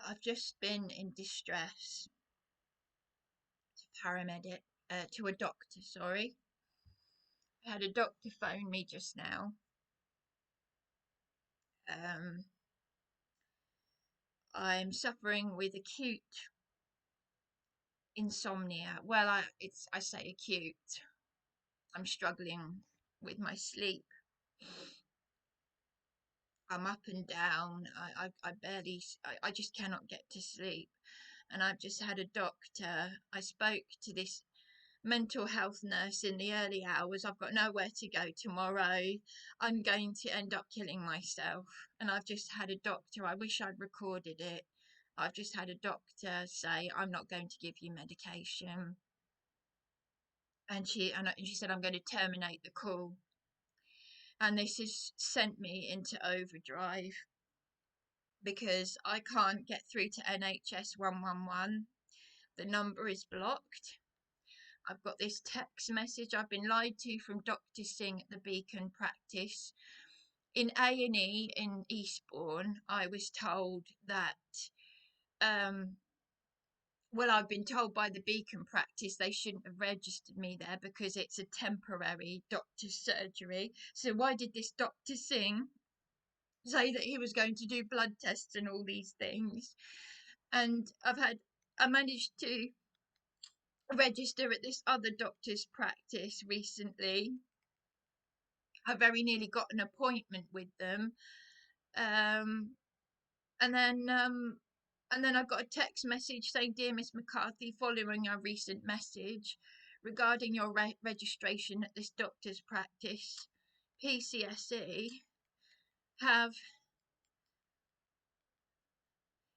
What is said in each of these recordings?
I've just been in distress to paramedic, to a doctor, sorry. I had a doctor phone me just now. Um, I'm suffering with acute insomnia. Well, I say acute. I'm struggling with my sleep. I'm up and down. I barely, I just cannot get to sleep. And I've just had a doctor. I spoke to this mental health nurse in the early hours. I've got nowhere to go tomorrow. I'm going to end up killing myself. And I've just had a doctor. I wish I'd recorded it. I've just had a doctor say, I'm not going to give you medication. And she said, I'm going to terminate the call. And this has sent me into overdrive because I can't get through to NHS 111. The number is blocked. I've got this text message I've been lied to from Dr. Singh at the Beacon practice. In A&E in Eastbourne, I was told that, well, I've been told by the Beacon practice they shouldn't have registered me there because it's a temporary doctor's surgery. So why did this Dr. Singh say that he was going to do blood tests and all these things? And I managed to register at this other doctor's practice recently. I very nearly got an appointment with them, um, and then I got a text message saying, "Dear Miss McCarthy, following our recent message regarding your registration at this doctor's practice, PCSE have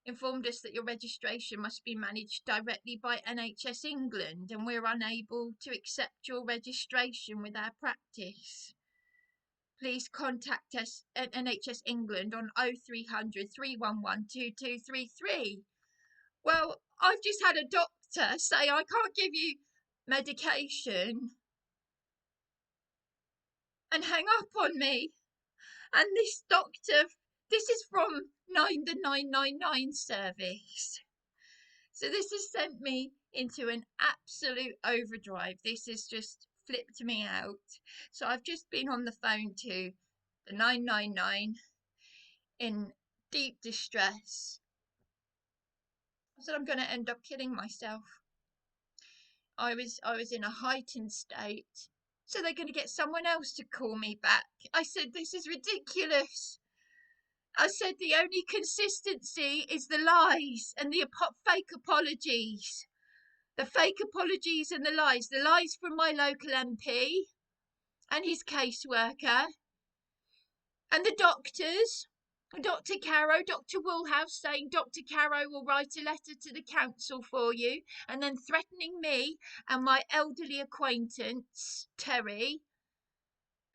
informed us that your registration must be managed directly by NHS England, and we're unable to accept your registration with our practice. Please contact us at NHS England on 0300 311 2233. Well, I've just had a doctor say I can't give you medication and hang up on me. And this doctor, this is from the 999 service. So this has sent me into an absolute overdrive. This has just flipped me out. So I've just been on the phone to the 999 in deep distress. I said I'm going to end up killing myself. I was in a heightened state. So they're going to get someone else to call me back. I said this is ridiculous. I said the only consistency is the lies and the fake apologies. The fake apologies and the lies from my local MP and his caseworker and the doctors. Dr. Carrow, Dr. Woolhouse saying Dr. Carrow will write a letter to the council for you, and then threatening me and my elderly acquaintance, Terry,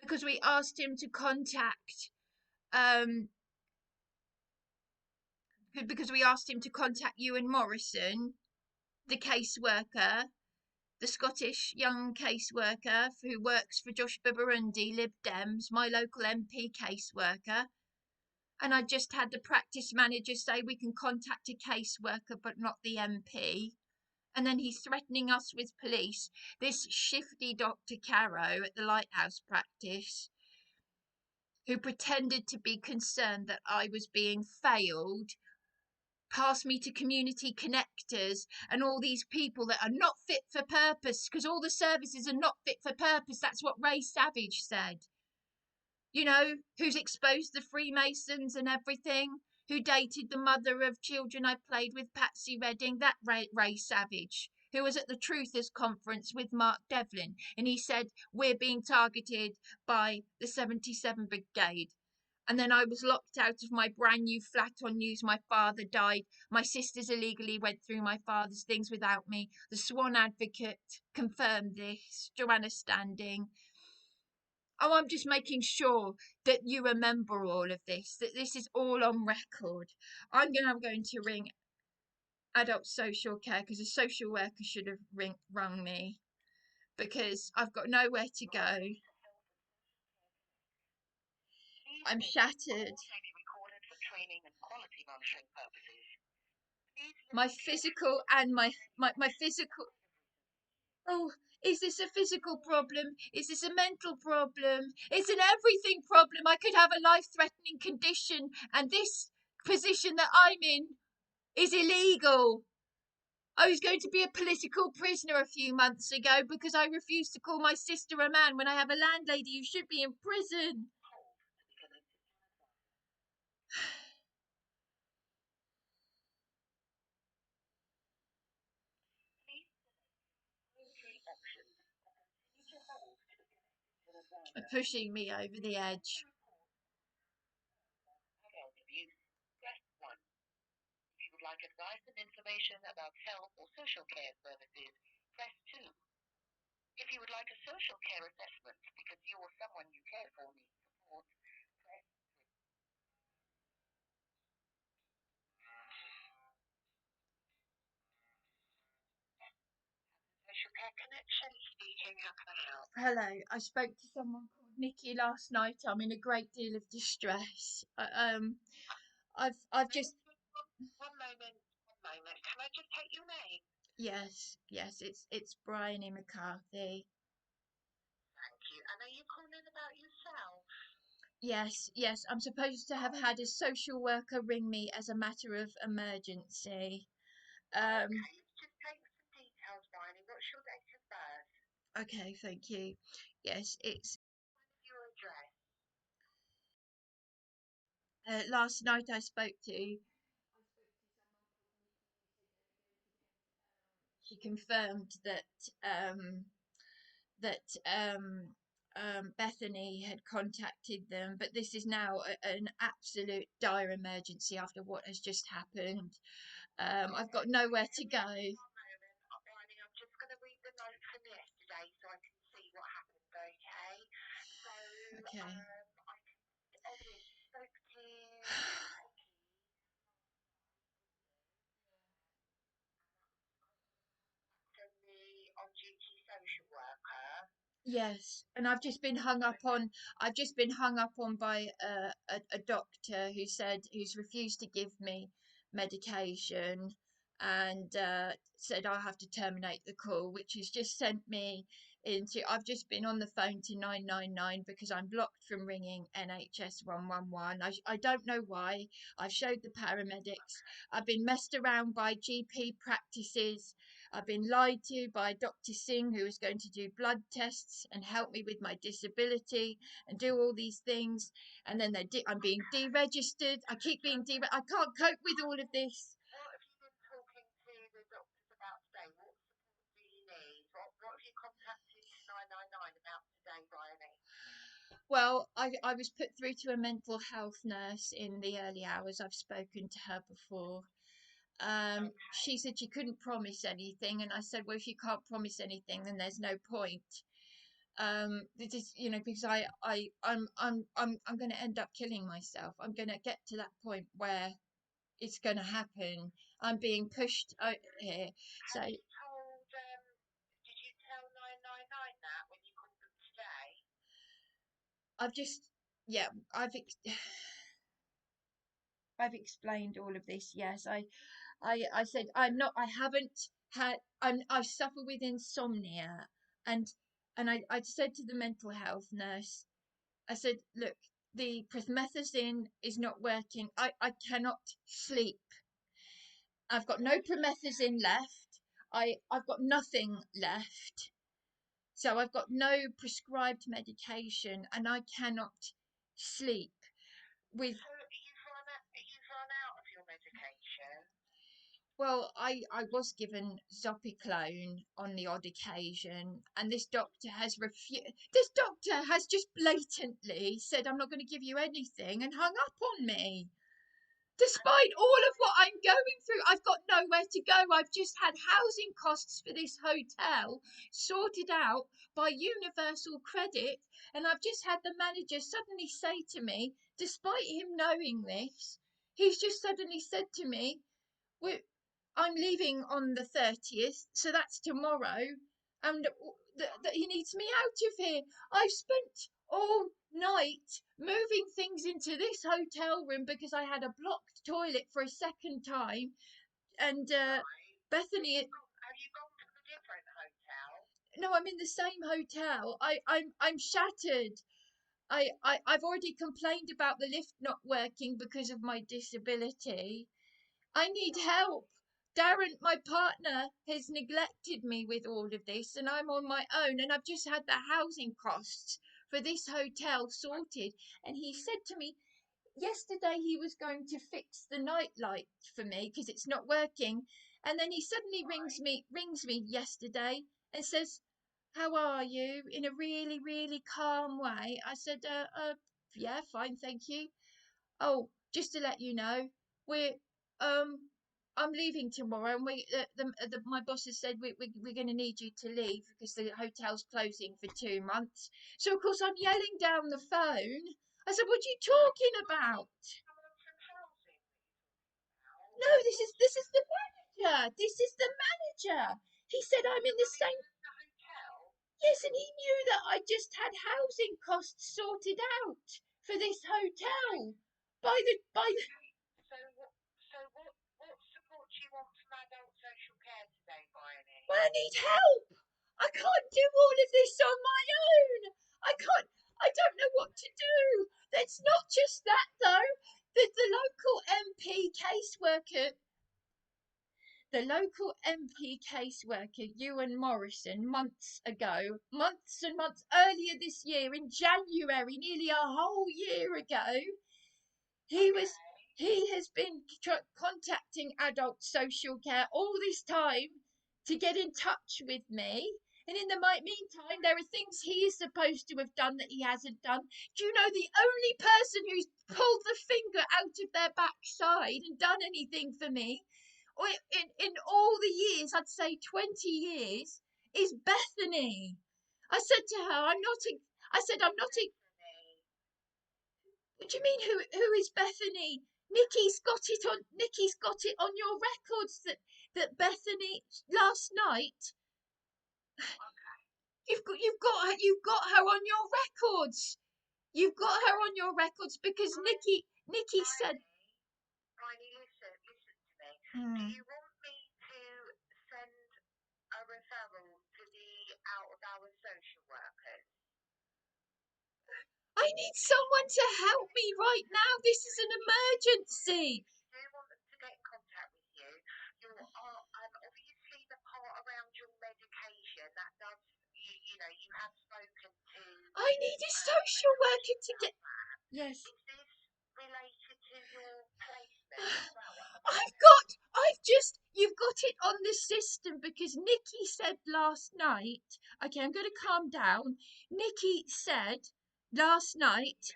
because we asked him to contact um Ewan Morrison, the caseworker, the Scottish young caseworker who works for Josh Bibarundi, Lib Dems, my local MP caseworker. And I just had the practice manager say we can contact a caseworker but not the MP. And then he's threatening us with police. This shifty Dr. Carrow at the Lighthouse practice, who pretended to be concerned that I was being failed, passed me to community connectors and all these people that are not fit for purpose, because all the services are not fit for purpose. That's what Ray Savage said. You know, who's exposed the Freemasons and everything, who dated the mother of children I played with, Patsy Redding, that Ray Savage, who was at the Truthers Conference with Mark Devlin, and he said, we're being targeted by the 77 Brigade. And then I was locked out of my brand new flat on news. My father died. My sisters illegally went through my father's things without me. The Swan Advocate confirmed this. Joanna Standing. Oh, I'm just making sure that you remember all of this, that this is all on record. I'm going to ring adult social care because a social worker should have rung me because I've got nowhere to go. I'm shattered. My physical and my physical. Oh, is this a physical problem? Is this a mental problem? It's an everything problem. I could have a life threatening condition, and this position that I'm in is illegal. I was going to be a political prisoner a few months ago because I refused to call my sister a man when I have a landlady who should be in prison. Pushing me over the edge. Hello, I spoke to someone called Nikki last night. I'm in a great deal of distress. I've just. Yes, it's Bryony McCarthy. Yes, I'm supposed to have had a social worker ring me as a matter of emergency. Um, okay, thank you. Yes, it's last night I spoke to. She confirmed um, that Bethany had contacted them, but this is now an absolute dire emergency after what has just happened. I've got nowhere to go. Okay. Yes, and I've just been hung up on by a doctor who's refused to give me medication and said I have to terminate the call, which has just sent me into. I've just been on the phone to 999 because I'm blocked from ringing NHS 111. I don't know why. I've showed the paramedics. I've been messed around by GP practices. I've been lied to by Dr. Singh, who is going to do blood tests and help me with my disability and do all these things. And then I'm being deregistered. I keep being I can't cope with all of this. Well, I was put through to a mental health nurse in the early hours. I've spoken to her before. She said she couldn't promise anything, and I said, well, if you can't promise anything, then there's no point. It is, because I'm going to end up killing myself. I'm going to get to that point where it's going to happen. I'm being pushed out here. So I've just, yeah, I've explained all of this. Yes, I said I haven't had, I suffer with insomnia, and I said to the mental health nurse, I said, look, the promethazine is not working. I cannot sleep. I've got no promethazine left. I've got nothing left. So I've got no prescribed medication and I cannot sleep with. Well, I was given Zopiclone on the odd occasion, and this doctor has refused. This doctor has just blatantly said, I'm not going to give you anything, and hung up on me. Despite all of what I'm going through, I've got nowhere to go. I've just had housing costs for this hotel sorted out by Universal Credit, and I've just had the manager suddenly say to me, despite him knowing this, he's just suddenly said to me, I'm leaving on the 30th, so that's tomorrow, and that he needs me out of here. I've spent all night moving things into this hotel room because I had a blocked toilet for a second time. and Bethany. Have you gone to a different hotel? No, I'm in the same hotel. I'm shattered. I've already complained about the lift not working because of my disability. I need help. Darren, my partner, has neglected me with all of this, and I'm on my own. And I've just had the housing costs for this hotel sorted. And he said to me yesterday he was going to fix the night light for me because it's not working. And then he suddenly rings me yesterday and says, "How are you?" in a really, really calm way. I said, yeah, fine, thank you. Oh, just to let you know, we're um I'm leaving tomorrow, and my boss has said we're going to need you to leave because the hotel's closing for 2 months. So of course I'm yelling down the phone. I said, "What are you talking about?" No, this is the manager. This is the manager. He said I'm in the same. Yes, and he knew that I just had housing costs sorted out for this hotel by the. So what support do you want from adult social care today, Bryony? Well, I need help. I can't do all of this on my own. I can't. I don't know what to do. It's not just that though. The local MP caseworker The local MP caseworker, Ewan Morrison, months ago, months and months earlier this year, in January, nearly a whole year ago, he has been contacting adult social care all this time to get in touch with me. And in the meantime, there are things he is supposed to have done that he hasn't done. Do you know the only person who's pulled the finger out of their backside and done anything for me, or in all the years, I'd say 20 years, is Bethany. I said to her, I'm not a. What do you mean? Who is Bethany? Nikki's got it on your records that Bethany last night. You've got her on your records. You've got her on your records because Nikki said. Riley, listen to me. Do Mm. you want me to send a referral to the out of hours social workers? I need someone to help me right now. This is an emergency. Do you want them to get in contact with you? Obviously the part around your medication that does you have spoken to. I need a social worker to get. Yes. Is this related to your placement? You've got it on the system because Nikki said last night. Okay, I'm going to calm down. Nikki said last night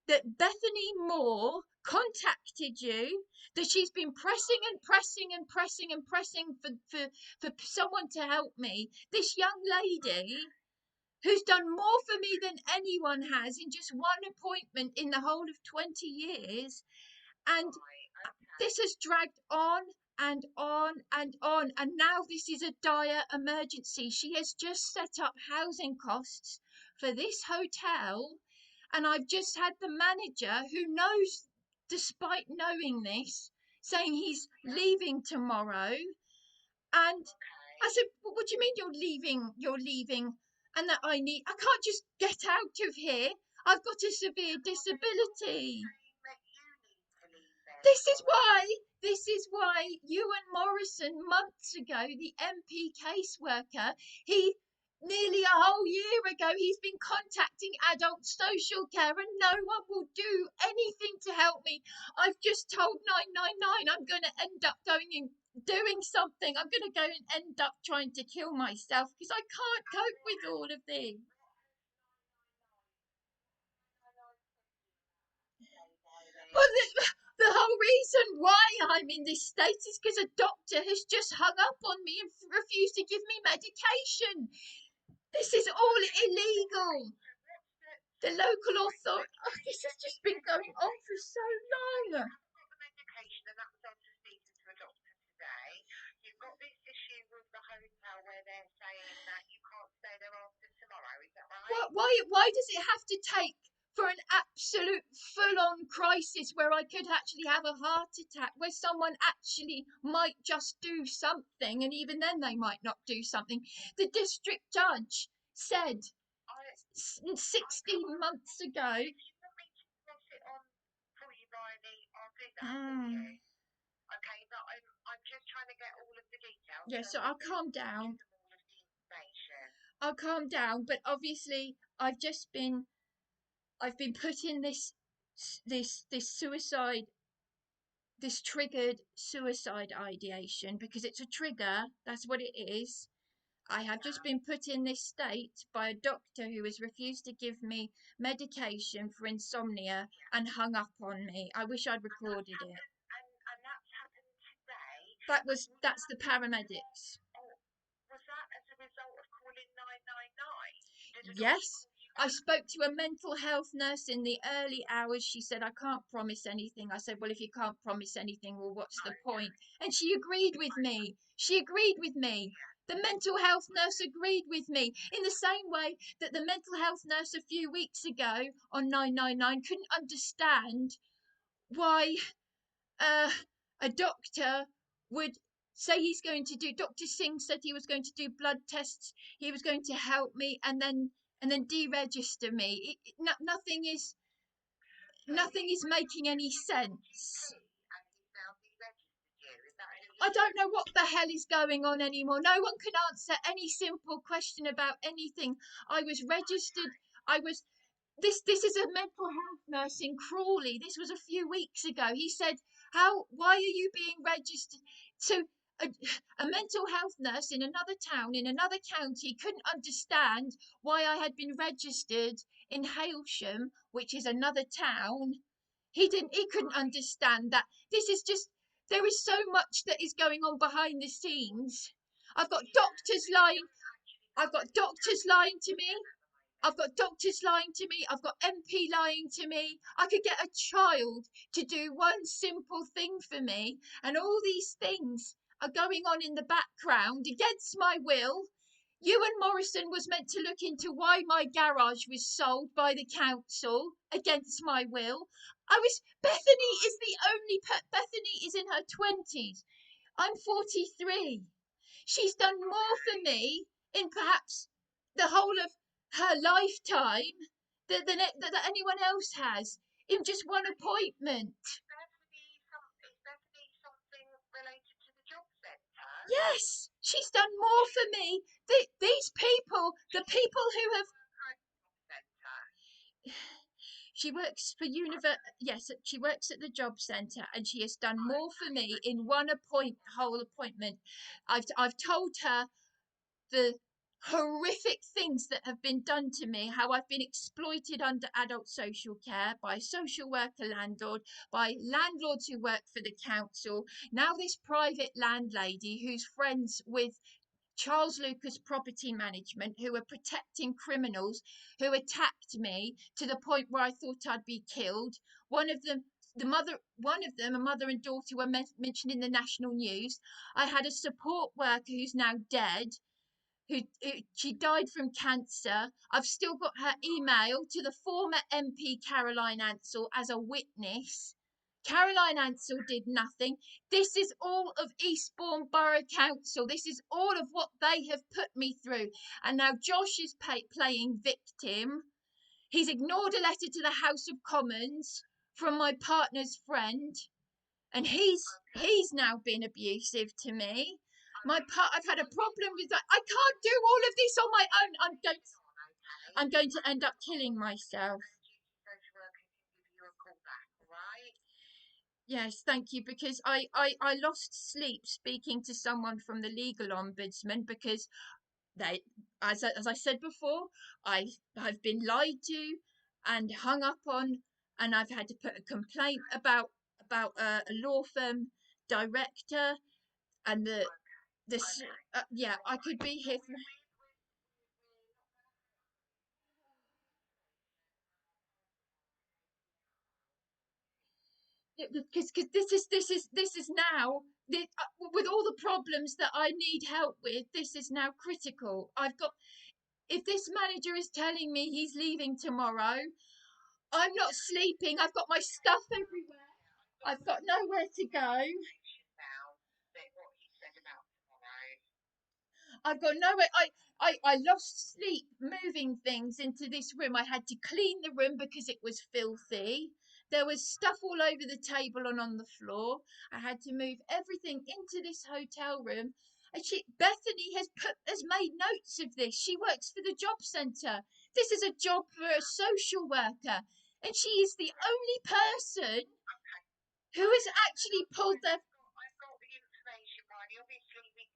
that Bethany Moore contacted you, that she's been pressing and pressing and pressing and pressing for someone to help me. This young lady who's done more for me than anyone has in just one appointment in the whole of 20 years. And this has dragged on and on and on. And now this is a dire emergency. She has just set up housing costs for this hotel. And I've just had the manager, who knows, despite knowing this, saying he's leaving tomorrow. And I said, well, "What do you mean you're leaving? You're leaving?" And that I can't just get out of here. I've got a severe disability. This is why Ewan Morrison, months ago, the MP caseworker, he nearly a whole year ago, he's been contacting adult social care and no one will do anything to help me. I've just told 999 I'm going to end up going and doing something. I'm going to go and end up trying to kill myself because I can't cope with all of this. Well, the whole reason why I'm in this state is because a doctor has just hung up on me and refused to give me medication. This is all illegal. The local authority. Oh, this has just been going on for so long. Medication, and that was after speaking to a doctor today. You've got this issue with the hotel where they're saying that you can't stay there after tomorrow. Is that right? Why does it have to take for an absolute full-on crisis where I could actually have a heart attack, where someone actually might just do something, and even then they might not do something. The district judge said I, 16 months ago. if you want me to pass it on for you, Bryony, I'll do that for you. Mm, Okay, but I'm just trying to get all of the details yeah, so so we I'll can calm give down. them all of the information. I'll calm down, but obviously I've been put in this suicide, this triggered suicide ideation, because it's a trigger. That's what it is. I have just been put in this state by a doctor who has refused to give me medication for insomnia and hung up on me. I wish I'd recorded it. And that's happened today. That's the paramedics. Oh, was that as a result of calling 999? Did a doctor Yes, call you I back? spoke to a mental health nurse in the early hours. She said, I can't promise anything. I said, well, if you can't promise anything, well, what's the point? And she agreed with me. She agreed with me. The mental health nurse agreed with me in the same way that the mental health nurse a few weeks ago on 999 couldn't understand why uh, a doctor would say he's going to do. Dr. Singh said he was going to do blood tests. He was going to help me, and then deregister me. So Nothing is making any he's your sense. GP and he's now deregistered you. Is that who he I don't is? know what the hell is going on anymore. No one can answer any simple question about anything. I was registered. I was this is a mental health nurse in Crawley. This was a few weeks ago. He said, why are you being registered? So a, a mental health nurse in another town, in another county, couldn't understand why I had been registered in Hailsham, which is another town. He couldn't understand that. This is just, there is so much that is going on behind the scenes. I've got doctors lying. I've got doctors lying to me. I've got doctors lying to me. I've got MP lying to me. I could get a child to do one simple thing for me, and all these things are going on in the background against my will. Ewan Morrison was meant to look into why my garage was sold by the council against my will. Bethany is the only Bethany is in her 20s. I'm 43. She's done more for me in perhaps the whole of her lifetime than anyone else has in just one appointment. Is Bethany something related to the job centre? Yes, she's done more for me. These people, the people who have. Centre. She works for Yes, she works at the job centre, and she has done more for me in one whole appointment. I've told her the horrific things that have been done to me, how I've been exploited under adult social care by a social worker landlord, by landlords who work for the council. Now this private landlady who's friends with Charles Lucas Property Management, who are protecting criminals who attacked me to the point where I thought I'd be killed. One of them, a mother and daughter, were mentioned in the national news. I had a support worker who's now dead, who she died from cancer. I've still got her email to the former MP Caroline Ansell as a witness. Caroline Ansell did nothing. This is all of Eastbourne Borough Council. This is all of what they have put me through. And now Josh is playing victim. He's ignored a letter to the House of Commons from my partner's friend, and he's now been abusive to me. I've had a problem with that. I can't do all of this on my own. I'm going to end up killing myself. Social worker can give you a call back, all right? Yes, thank you, because I lost sleep speaking to someone from the legal ombudsman, because they, as I said before, I've been lied to and hung up on, and I've had to put a complaint about a law firm director, and this yeah, I could be here for. Because this is now with all the problems that I need help with. This is now critical. I've got, if this manager is telling me he's leaving tomorrow, I'm not sleeping. I've got my stuff everywhere. I've got nowhere to go. Now that what he said about tomorrow. I've got nowhere. I lost sleep moving things into this room. I had to clean the room because it was filthy. There was stuff all over the table and on the floor. I had to move everything into this hotel room. And Bethany has made notes of this. She works for the job centre. This is a job for a social worker, and she is the only person Okay. who has actually pulled their. I've got the information, Riley. Obviously,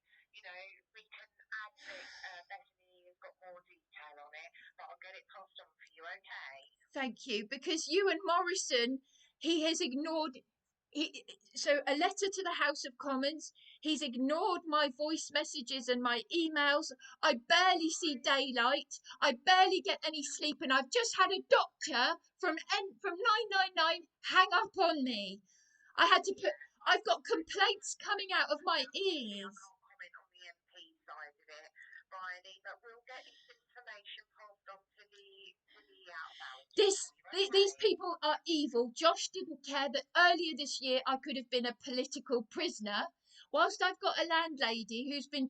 we can add that Bethany has got more detail on it, but I'll get it passed on for you. Okay. Thank you, because you and Morrison, he has ignored. So a letter to the House of Commons. He's ignored my voice messages and my emails. I barely see daylight. I barely get any sleep, and I've just had a doctor from 999 hang up on me. I had to put. I've got complaints coming out of my Unfortunately, I ears. can't comment on the MP side of it, Riley, but we'll get this information passed on to the out of hours team This for you. these Okay. people are evil. Josh didn't care that earlier this year I could have been a political prisoner. Whilst I've got a landlady who's been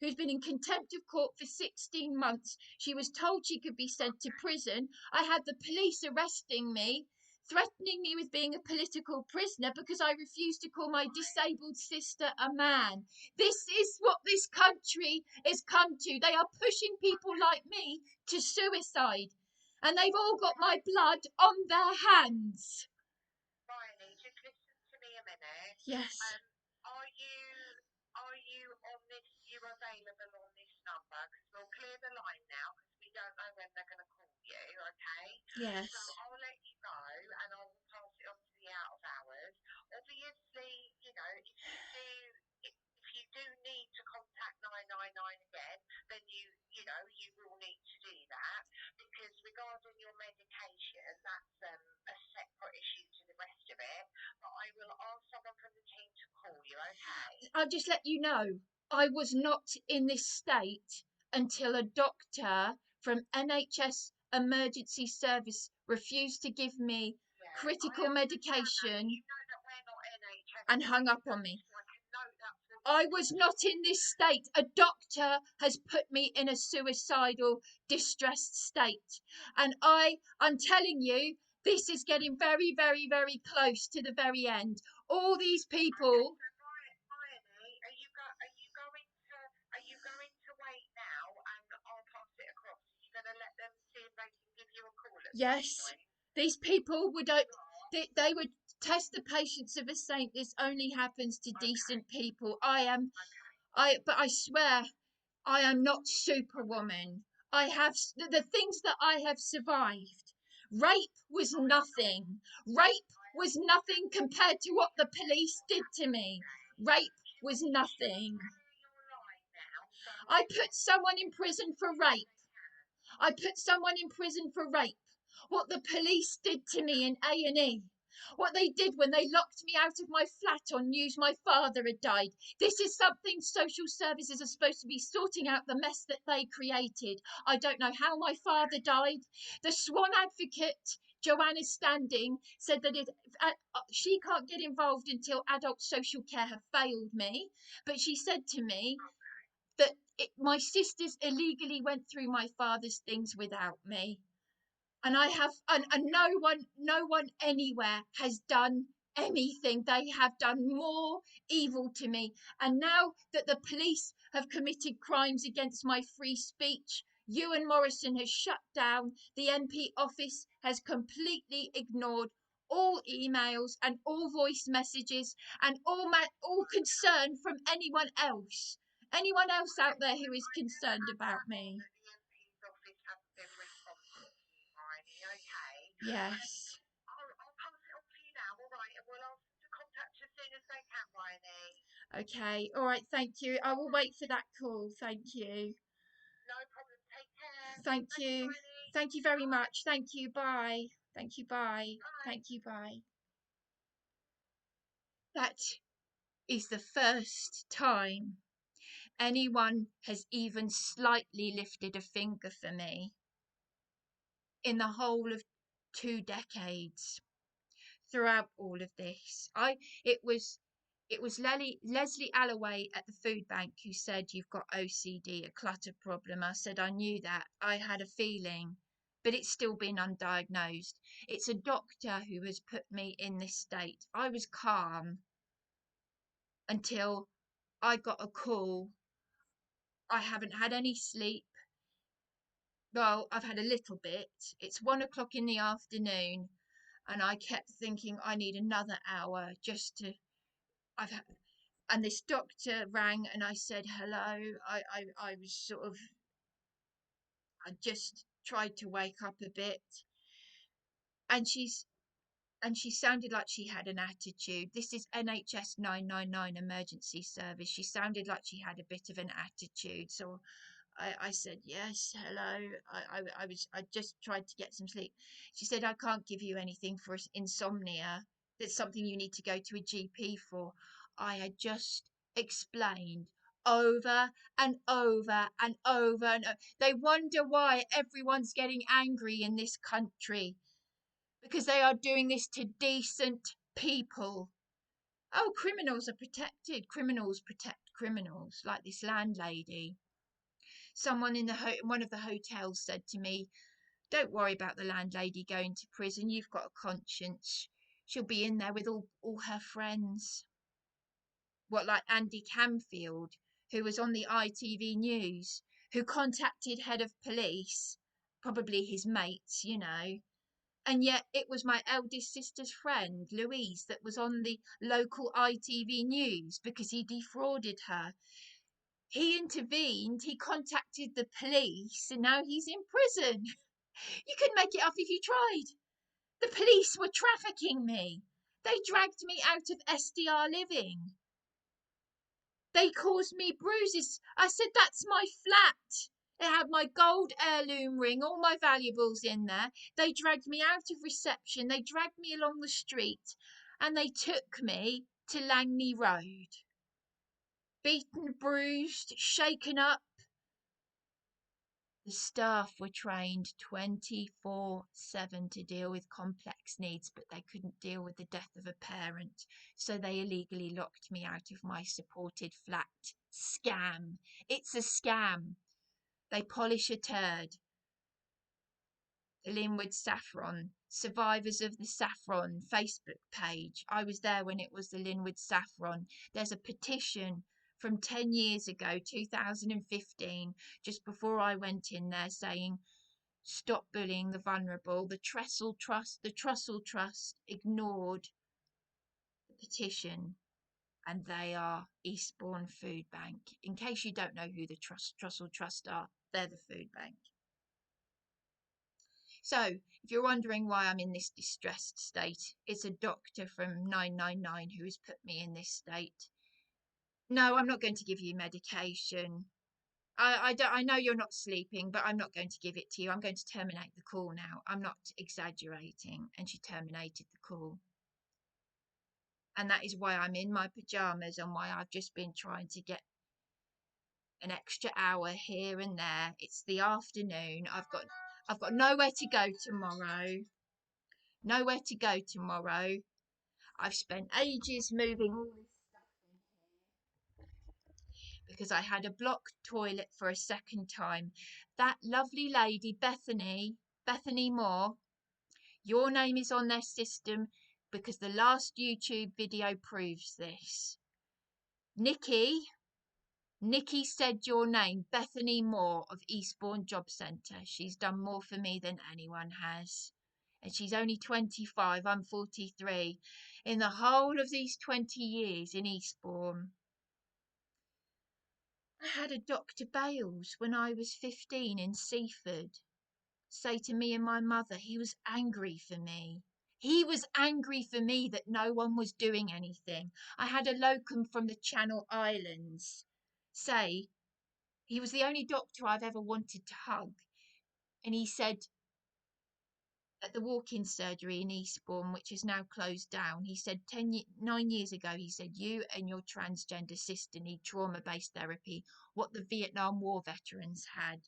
in contempt of court for 16 months, she was told she could be sent to prison. I had the police arresting me, threatening me with being a political prisoner because I refused to call my disabled sister a man. This is what this country has come to. They are pushing people like me to suicide, and they've all got my blood on their hands. Riley, just listen to me a minute. Yes, Are you on this? You available on this number? Because we'll clear the line now because we don't know when they're going to call you. Okay. So yes. I'll let you know and I will pass it on to the out of hours. Obviously, if you do need to contact 999 again, then you will need to do that because regarding your medication, that's a separate issue to the rest of it. But I will ask someone from the team to call you. Okay. I'll just let you know, I was not in this state until a doctor from NHS Emergency Service refused to give me Yeah, I critical understand that, but medication you know that we're not NHS and hung up on registered, me. so I can note that for you I was now. not in this state. A doctor has put me in a suicidal, distressed state. And I'm telling you, this is getting very, very, very close to the very end. All these Okay, people. so Bryony, are you going to wait now, and I'll pass it across? Are you going to let them see if they can give you a call at some Yes, point? these people would. You are. They would test the patience of a saint. This only happens to Okay, decent people. I am. okay, But I swear, I am not Superwoman. I have the things that I have survived. Rape was nothing. Rape I was understand. nothing compared to what the police did to me. Rape was Should we nothing. clear your line now so we I can put someone in prison for rape. they can? I put someone in prison for rape. What the police did to me in A&E. What they did when they locked me out of my flat on news my father had died. This is something social services are supposed to be sorting out the mess that they created. I don't know how my father died. The Swan advocate, Joanna Standing, said that she can't get involved until adult social care have failed me. But she said to me that my sisters illegally went through my father's things without me, and I have, and no one anywhere has done anything. They have done more evil to me, and now that the police have committed crimes against my free speech, Ewan Morrison has shut down. The MP office has completely ignored all emails and all voice messages and all concern from anyone else out there who is I can concerned add about that on me. that the MP's office hasn't been responsive to you, Bryony. Okay. Yes. I'll pass it on for you now, all right, and we'll ask them to contact you as soon as they can, Bryony. Okay. All right. Thank you. I All will right. wait for that call. Thank you. No problem. Take care. Thank Thanks, you. Bryony. Thank you very Bye. much. Thank you. Bye. Thank you. Bye. Bye. Thank you. Bye. That is the first time anyone has even slightly lifted a finger for me in the whole of 2 decades. Throughout all of this, it was it was Leslie Alloway at the food bank who said you've got OCD, a clutter problem. I said I knew that. I had a feeling, but it's still been undiagnosed. It's a doctor who has put me in this state. I was calm until I got a call. I haven't had any sleep. Well, I've had a little bit. It's 1 o'clock in the afternoon, and I kept thinking I need another hour just to. I've had, and this doctor rang, and I said hello. I was sort of. I just tried to wake up a bit, and she sounded like she had an attitude. This is NHS 999 emergency service. She sounded like she had a bit of an attitude. So I said, yes, hello. I just tried to get some sleep. She said, I can't give you anything for insomnia. That's something you need to go to a GP for. I had just explained over and over and over and over. They wonder why everyone's getting angry in this country because they are doing this to decent people. Oh, criminals are protected. Criminals protect criminals, like this landlady. Someone in one of the hotels said to me, "Don't worry about the landlady going to prison. You've got a conscience. She'll be in there with all her friends." What, like Andy Camfield, who was on the ITV News, who contacted head of police, probably his mates, and yet it was my eldest sister's friend, Louise, that was on the local ITV News because he defrauded her. He intervened, he contacted the police, and now he's in prison. You could make it up if you tried. The police were trafficking me. They dragged me out of SDR living. They caused me bruises. I said, that's my flat. It had my gold heirloom ring, all my valuables in there. They dragged me out of reception. They dragged me along the street and they took me to Langley Road. Beaten, bruised, shaken up. The staff were trained 24/7 to deal with complex needs, but they couldn't deal with the death of a parent, so they illegally locked me out of my supported flat. Scam. It's a scam. They polish a turd. The Linwood Saffron, survivors of the Saffron Facebook page. I was there when it was the Linwood Saffron. There's a petition from 10 years ago, 2015, just before I went in there, saying stop bullying the vulnerable. The Trussell Trust ignored the petition, and they are Eastbourne Food Bank. In case you don't know who the Trussell Trust are, they're the food bank. So, if you're wondering why I'm in this distressed state, it's a doctor from 999 who has put me in this state. No, I'm not going to give you medication. I know you're not sleeping, but I'm not going to give it to you. I'm going to terminate the call now. I'm not exaggerating. And she terminated the call. And that is why I'm in my pajamas and why I've just been trying to get an extra hour here and there. It's the afternoon. I've got nowhere to go tomorrow. Nowhere to go tomorrow. I've spent ages moving all this stuff in here because I had a blocked toilet for a second time. That lovely lady, Bethany Moore, your name is on their system because the last YouTube video proves this. Nikki said your name, Bethany Moore of Eastbourne Job Centre. She's done more for me than anyone has. And she's only 25, I'm 43. In the whole of these 20 years in Eastbourne, I had a Dr. Bales when I was 15 in Seaford say to me and my mother he was angry for me. He was angry for me that no one was doing anything. I had a locum from the Channel Islands say he was the only doctor I've ever wanted to hug. And he said, at the walk-in surgery in Eastbourne, which is now closed down, he said 9 years ago, he said, you and your transgender sister need trauma-based therapy, what the Vietnam War veterans had.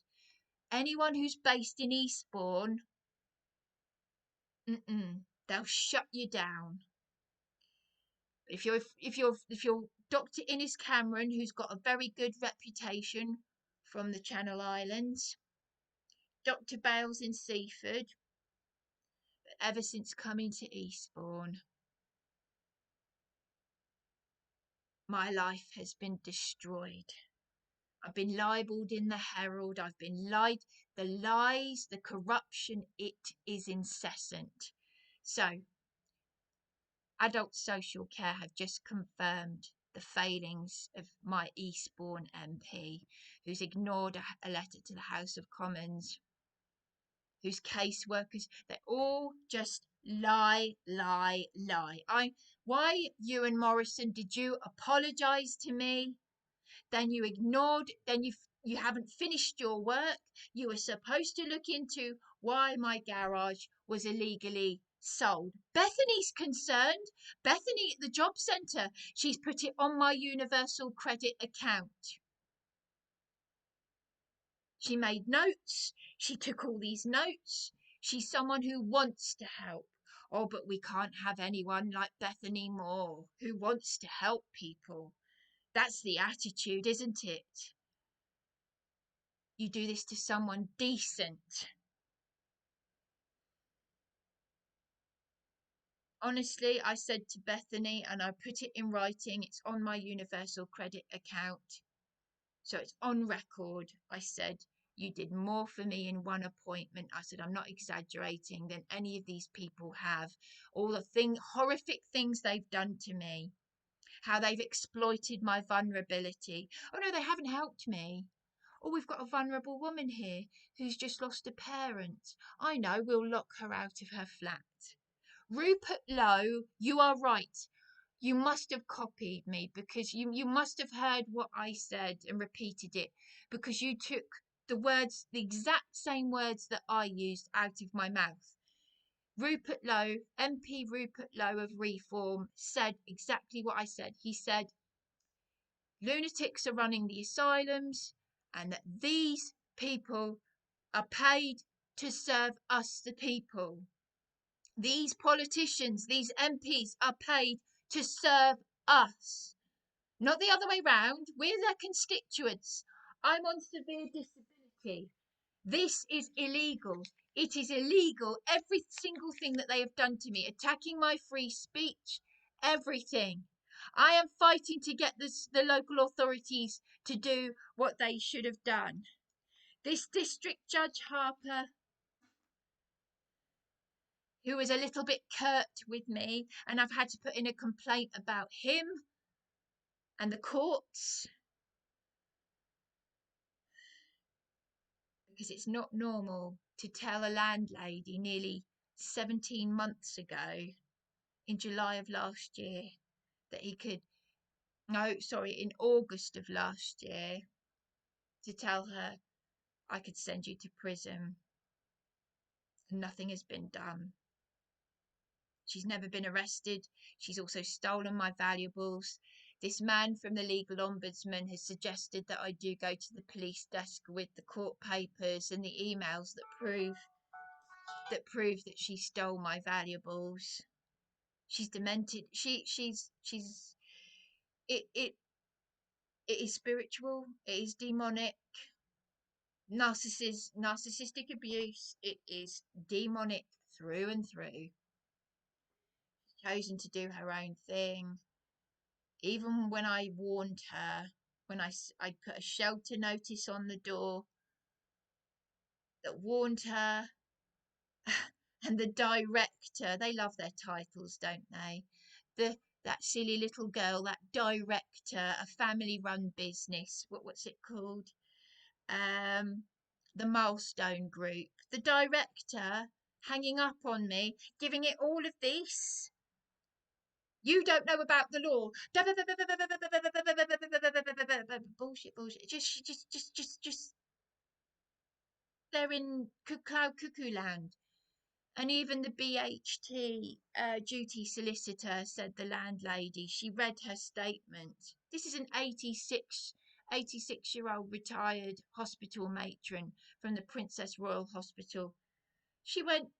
Anyone who's based in Eastbourne They'll shut you down. If you're Dr. Innes Cameron, who's got a very good reputation from the Channel Islands, Dr. Bales in Seaford, ever since coming to Eastbourne, my life has been destroyed. I've been libelled in the Herald. I've been lied. The lies, the corruption, it is incessant. So, adult social care have just confirmed the failings of my Eastbourne MP, who's ignored a letter to the House of Commons, whose caseworkers, they all just lie, lie, lie. Why, Ewan Morrison, did you apologise to me? Then you ignored, then you haven't finished your work. You were supposed to look into why my garage was illegally sold. Bethany's concerned. Bethany at the job centre, she's put it on my universal credit account. She made notes. She took all these notes. She's someone who wants to help. Oh, but we can't have anyone like Bethany Moore who wants to help people. That's the attitude, isn't it? You do this to someone decent. Honestly, I said to Bethany, and I put it in writing, it's on my universal credit account. So it's on record. I said, you did more for me in one appointment. I said, I'm not exaggerating, than any of these people have. All the horrific things they've done to me, how they've exploited my vulnerability. Oh no, they haven't helped me. Oh, we've got a vulnerable woman here who's just lost a parent. I know, we'll lock her out of her flat. Rupert Lowe, you are right. You must have copied me, because you must have heard what I said and repeated it, because you took the exact same words that I used out of my mouth. Rupert Lowe, MP Rupert Lowe of Reform, said exactly what I said. He said, lunatics are running the asylums, and that these people are paid to serve us, the people. These politicians, these MPs are paid to serve us, not the other way round. We're their constituents. I'm on severe disability. This is illegal. It is illegal. Every single thing that they have done to me, attacking my free speech, everything. I am fighting to get the local authorities to do what they should have done. This District Judge Harper, who was a little bit curt with me, and I've had to put in a complaint about him and the courts, because it's not normal to tell a landlady nearly 17 months ago, in July of last year, that he could, no, sorry, in August of last year, to tell her I could send you to prison. And nothing has been done. She's never been arrested. She's also stolen my valuables. This man from the legal ombudsman has suggested that I do go to the police desk with the court papers and the emails that prove that she stole my valuables. She's demented. She's it it is spiritual. It is demonic. Narcissistic abuse. It is demonic through and through. Chosen to do her own thing. Even when I warned her, when I put a shelter notice on the door that warned her, and the director, they love their titles, don't they? That silly little girl, that director, a family run business, what's it called? The Milestone Group. The director hanging up on me, giving it all of this. You don't know about the law. Bullshit, bullshit. Just they're in cloud cuckoo land. And even the BHT duty solicitor, said the landlady. She read her statement. This is an 86-year-old retired hospital matron from the Princess Royal Hospital. She went,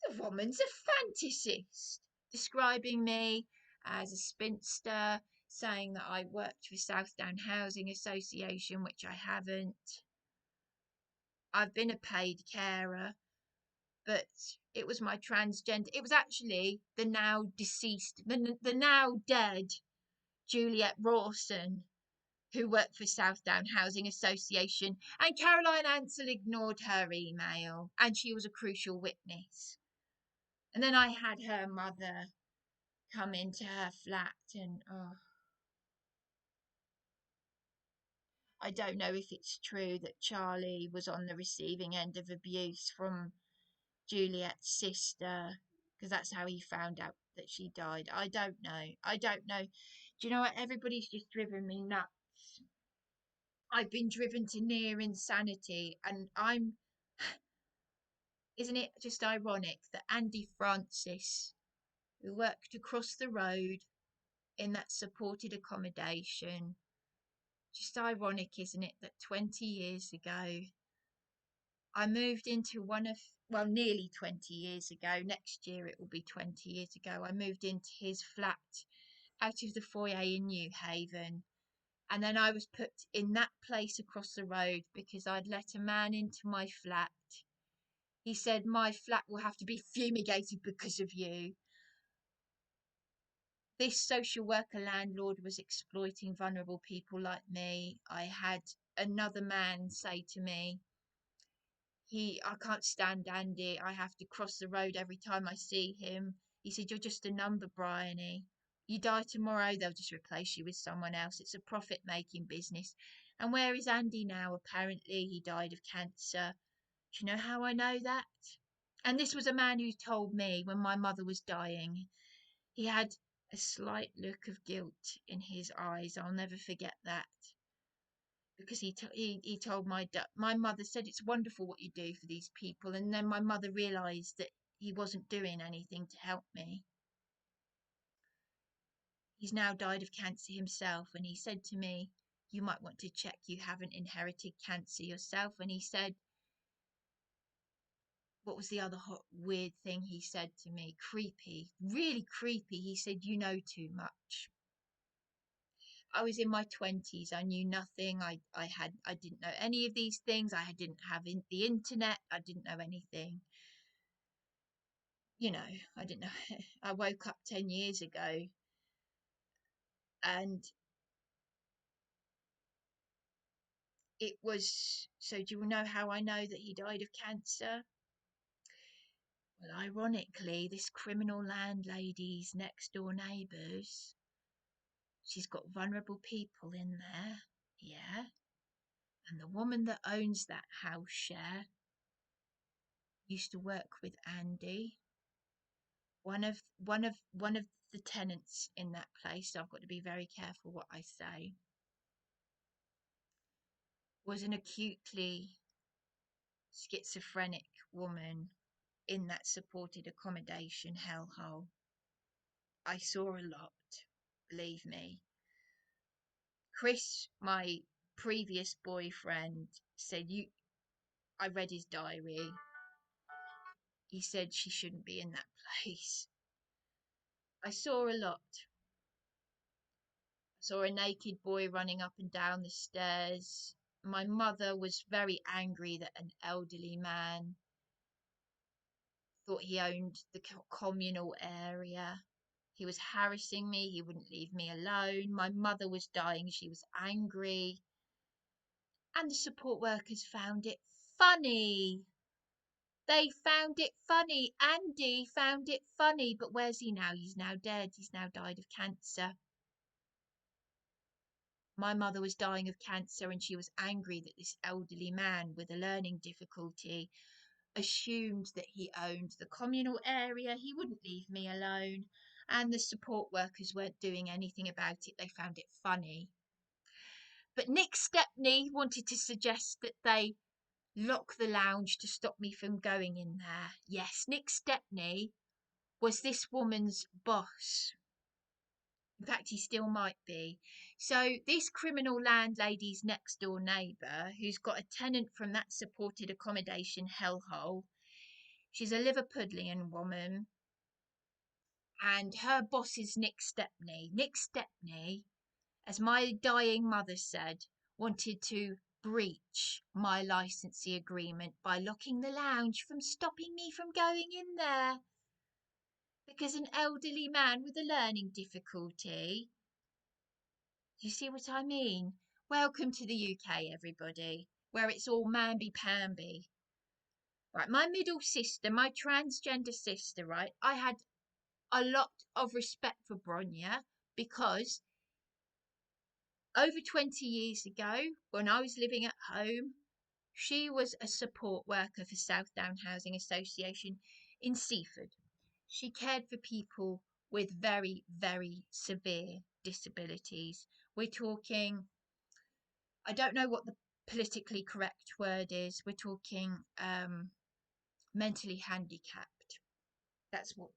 The woman's a fantasist, describing me as a spinster, saying that I worked for Southdown Housing Association, which I haven't. I've been a paid carer, but it was my transgender. It was actually the now deceased, the now dead Juliet Rawson, who worked for Southdown Housing Association, and Caroline Ansell ignored her email, and she was a crucial witness. And then I had her mother come into her flat, and I don't know if it's true that Charlie was on the receiving end of abuse from Juliet's sister, because that's how he found out that she died. I don't know. I don't know. Do you know what? Everybody's just driven me nuts. I've been driven to near insanity, and isn't it just ironic that Andy Francis, who worked across the road in that supported accommodation, just ironic, isn't it, that 20 years ago I moved into well, nearly 20 years ago. Next year it will be 20 years ago. I moved into his flat out of the foyer in New Haven. And then I was put in that place across the road because I'd let a man into my flat. He said, "My flat will have to be fumigated because of you." This social worker landlord was exploiting vulnerable people like me. I had another man say to me, I can't stand Andy. I have to cross the road every time I see him. He said, "You're just a number, Bryony. You die tomorrow, they'll just replace you with someone else. It's a profit making business." And where is Andy now? Apparently, he died of cancer. Do you know how I know that? And this was a man who told me when my mother was dying. He had a slight look of guilt in his eyes. I'll never forget that, because he told my mother said, "It's wonderful what you do for these people," and then my mother realised that he wasn't doing anything to help me. He's now died of cancer himself, and he said to me, "You might want to check you haven't inherited cancer yourself." And he said, what was the other hot weird thing he said to me? Creepy, really creepy. He said, "You know too much." I was in my 20s. I knew nothing. I didn't know any of these things. I didn't have the internet. I didn't know anything. I didn't know. I woke up 10 years ago, and it was. So, do you know how I know that he died of cancer? Well, ironically, this criminal landlady's next door neighbours, she's got vulnerable people in there. Yeah. And the woman that owns that house share used to work with Andy. One of the tenants in that place, so I've got to be very careful what I say, was an acutely schizophrenic woman in that supported accommodation hellhole. I saw a lot, believe me. Chris, my previous boyfriend, said, "You." I read his diary. He said she shouldn't be in that place. I saw a lot. I saw a naked boy running up and down the stairs. My mother was very angry that an elderly man thought he owned the communal area. He was harassing me. He wouldn't leave me alone. My mother was dying. She was angry. And the support workers found it funny. They found it funny. Andy found it funny. But where's he now? He's now dead. He's now died of cancer. My mother was dying of cancer, and she was angry that this elderly man with a learning difficulty assumed that he owned the communal area. He wouldn't leave me alone. And the support workers weren't doing anything about it. They found it funny. But Nick Stepney wanted to suggest that they lock the lounge to stop me from going in there. Yes, Nick Stepney was this woman's boss. In fact, he still might be. So, this criminal landlady's next door neighbour, who's got a tenant from that supported accommodation hellhole, She's a Liverpudlian woman, and her boss is Nick Stepney. Nick Stepney, as my dying mother said, wanted to breach my licensee agreement by locking the lounge from stopping me from going in there because an elderly man with a learning difficulty. You see what I mean? Welcome to the UK, everybody, where it's all mamby-pamby. Right, my middle sister, my transgender sister, right, I had a lot of respect for Bronya because over 20 years ago, when I was living at home, she was a support worker for Southdown Housing Association in Seaford. She cared for people with very, very severe disabilities. We're talking, I don't know what the politically correct word is, we're talking mentally handicapped. That's what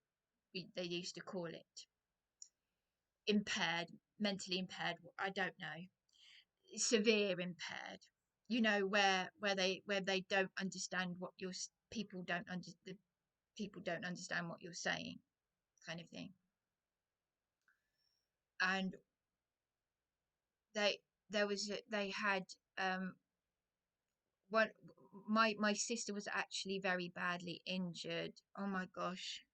they used to call it. Impaired, mentally impaired, I don't know. Severe impaired, where they don't understand what your people don't under the people don't understand what you're saying, kind of thing. And they there was they had one my sister was actually very badly injured. Oh my gosh,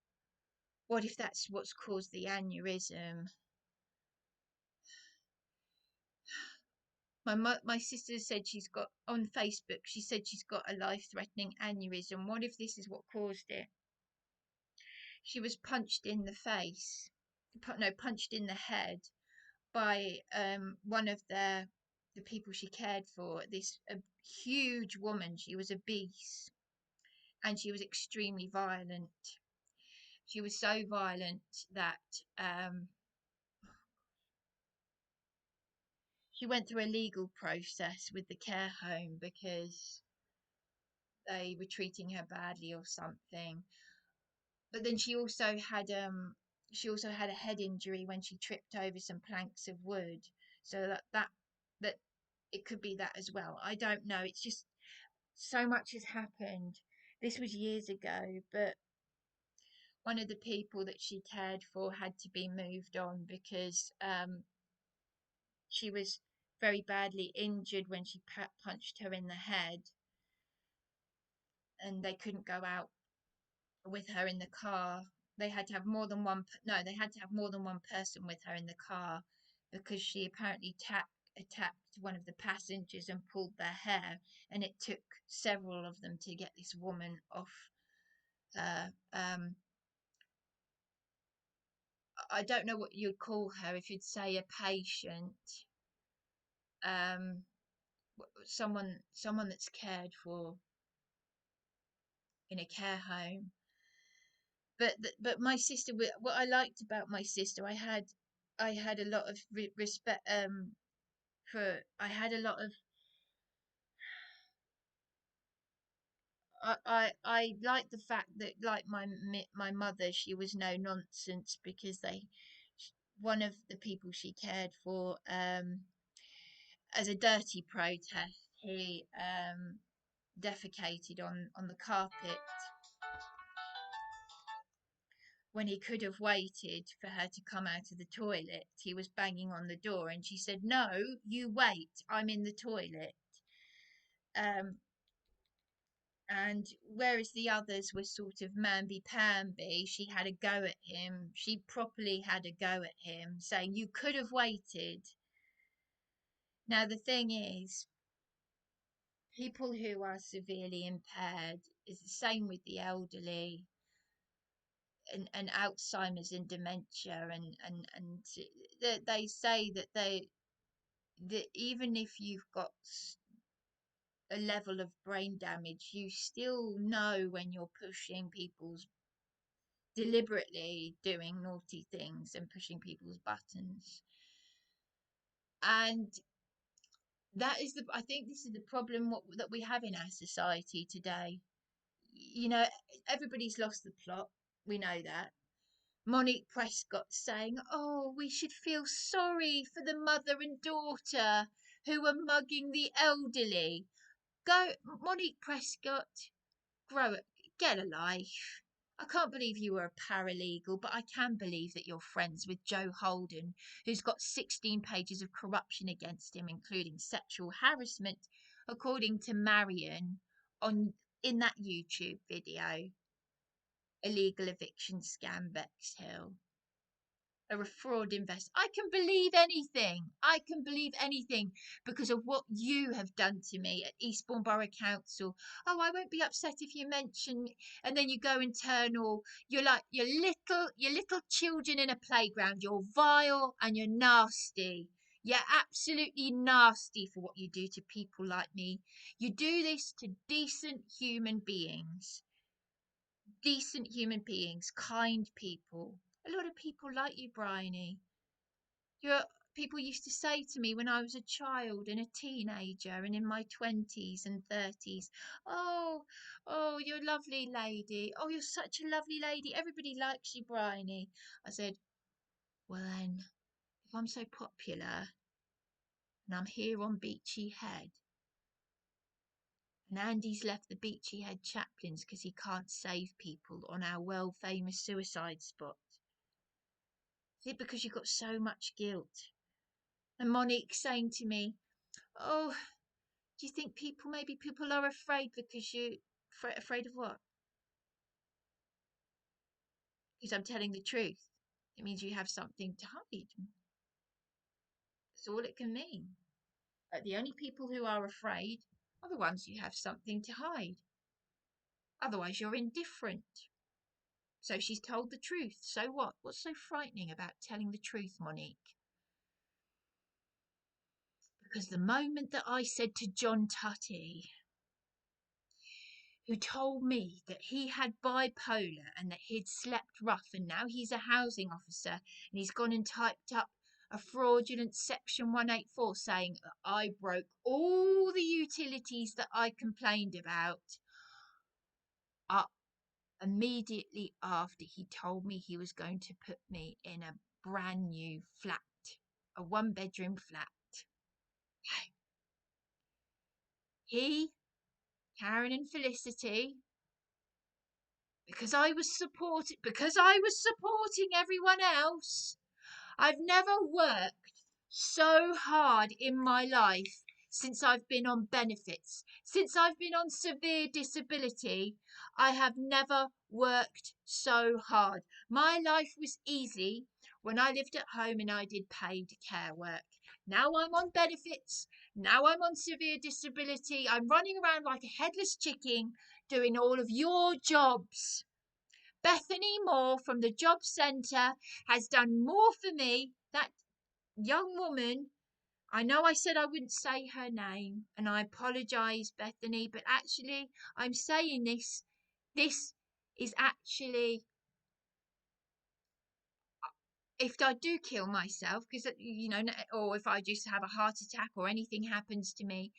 what if that's what's caused the aneurysm? My sister said she's got on Facebook. She said she's got a life-threatening aneurysm. What if this is what caused it? She was punched in the face, no, punched in the head by one of the people she cared for. This a huge woman. She was obese, and she was extremely violent. She was so violent that she went through a legal process with the care home because they were treating her badly or something. But then she also had a head injury when she tripped over some planks of wood. So that it could be that as well. I don't know. It's just so much has happened. This was years ago, but one of the people that she cared for had to be moved on because she was very badly injured when she punched her in the head, and they couldn't go out with her in the car. They had to have more than one. No, they had to have more than one person with her in the car because she apparently attacked one of the passengers and pulled their hair, and it took several of them to get this woman off. I don't know what you'd call her, if you'd say a patient, um, someone that's cared for in a care home. But my sister, what I liked about my sister, I had a lot of respect for. I had a lot of. I like the fact that, like my mother, she was no nonsense because one of the people she cared for, as a dirty protest, he defecated on the carpet when he could have waited for her to come out of the toilet. He was banging on the door, and she said, "No, you wait. I'm in the toilet." Um, and whereas the others were sort of mamby-pamby, she had a go at him. She properly had a go at him, saying, "You could have waited." Now, the thing is, people who are severely impaired is the same with the elderly and Alzheimer's and dementia, and they say that even if you've got a level of brain damage, you still know when you're pushing people's deliberately doing naughty things and pushing people's buttons. And I think this is the problem that we have in our society today. Everybody's lost the plot. We know that. Monique Prescott saying, "Oh, we should feel sorry for the mother and daughter who were mugging the elderly." Go, Monique Prescott, grow it. Get a life. I can't believe you were a paralegal, but I can believe that you're friends with Joe Holden, who's got 16 pages of corruption against him, including sexual harassment, according to Marion on in that YouTube video. Illegal eviction scam Bexhill. A fraud investor. I can believe anything. I can believe anything because of what you have done to me at Eastbourne Borough Council. Oh, I won't be upset if you mention, and then you go and turn all. You're like your little children in a playground. You're vile and you're nasty. You're absolutely nasty for what you do to people like me. You do this to decent human beings, kind people. A lot of people like you, Bryony. You're People used to say to me when I was a child and a teenager and in my 20s and 30s, oh, oh, you're a lovely lady. Oh, you're such a lovely lady. Everybody likes you, Bryony. I said, well then, if I'm so popular and I'm here on Beachy Head, and Andy's left the Beachy Head Chaplains because he can't save people on our world famous suicide spot. Is it because you've got so much guilt? And Monique saying to me, oh, do you think maybe people are afraid because afraid of what? Because I'm telling the truth. It means you have something to hide. That's all it can mean. The only people who are afraid are the ones who have something to hide. Otherwise, you're indifferent. So she's told the truth. So what? What's so frightening about telling the truth, Monique? Because the moment that I said to John Tutty, who told me that he had bipolar and that he'd slept rough and now he's a housing officer and he's gone and typed up a fraudulent section 184 saying that I broke all the utilities that I complained about, up immediately after he told me he was going to put me in a brand new flat, a 1-bedroom flat. He, Karen and Felicity, because I was supporting everyone else. I've never worked so hard in my life since I've been on benefits. Since I've been on severe disability, I have never worked so hard. My life was easy when I lived at home and I did paid care work. Now I'm on benefits. Now I'm on severe disability. I'm running around like a headless chicken doing all of your jobs. Bethany Moore from the job centre has done more for me. That young woman, I know I said I wouldn't say her name, and I apologise, Bethany, but actually, I'm saying this. This is actually, if I do kill myself, because, or if I just have a heart attack or anything happens to me,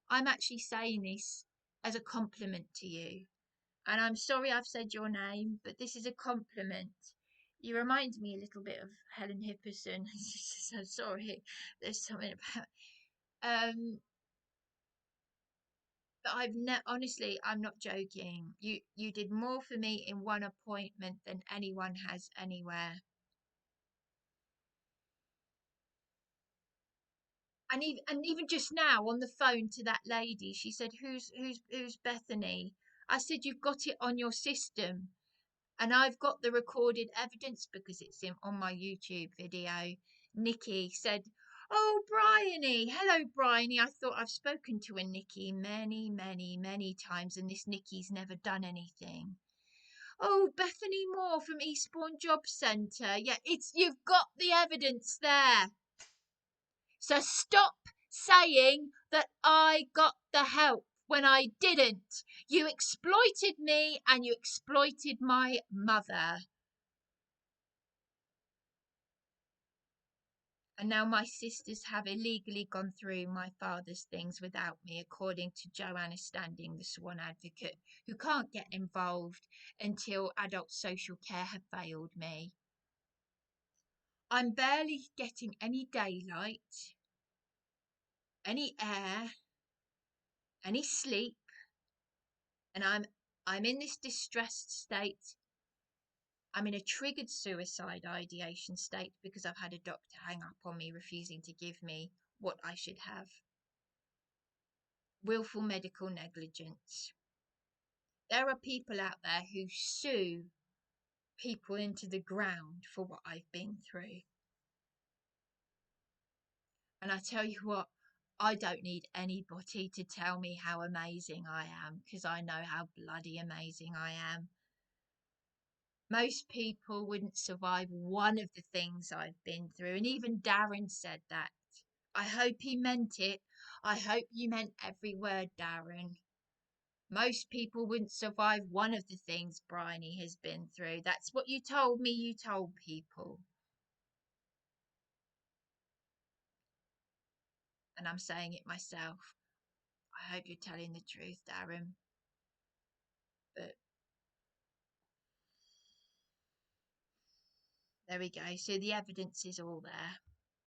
I'm actually saying this as a compliment to you. And I'm sorry I've said your name, but this is a compliment. You remind me a little bit of Helen Hipperson. So sorry. There's something about but honestly, I'm not joking. You did more for me in one appointment than anyone has anywhere. And even just now on the phone to that lady, she said, "Who's Bethany?" I said, "You've got it on your system." And I've got the recorded evidence because it's on my YouTube video. Nikki said, "Oh, Bryony, hello, Bryony. I thought I've spoken to a Nikki many, many, many times, and this Nikki's never done anything." Oh, Bethany Moore from Eastbourne Job Centre. Yeah, you've got the evidence there. So stop saying that I got the help when I didn't. You exploited me and you exploited my mother. And now my sisters have illegally gone through my father's things without me, according to Joanna Standing, the sworn advocate, who can't get involved until adult social care have failed me. I'm barely getting any daylight, any air, any sleep, and I'm I'm in this distressed state. I'm in a triggered suicide ideation state because I've had a doctor hang up on me, refusing to give me what I should have. Willful medical negligence. There are people out there who sue people into the ground for what I've been through. And I tell you what, I don't need anybody to tell me how amazing I am, because I know how bloody amazing I am. Most people wouldn't survive one of the things I've been through, and even Darren said that. I hope he meant it. I hope you meant every word, Darren. Most people wouldn't survive one of the things Bryony has been through. That's what you told me you told people. And I'm saying it myself. I hope you're telling the truth, Darren. But there we go. So the evidence is all there.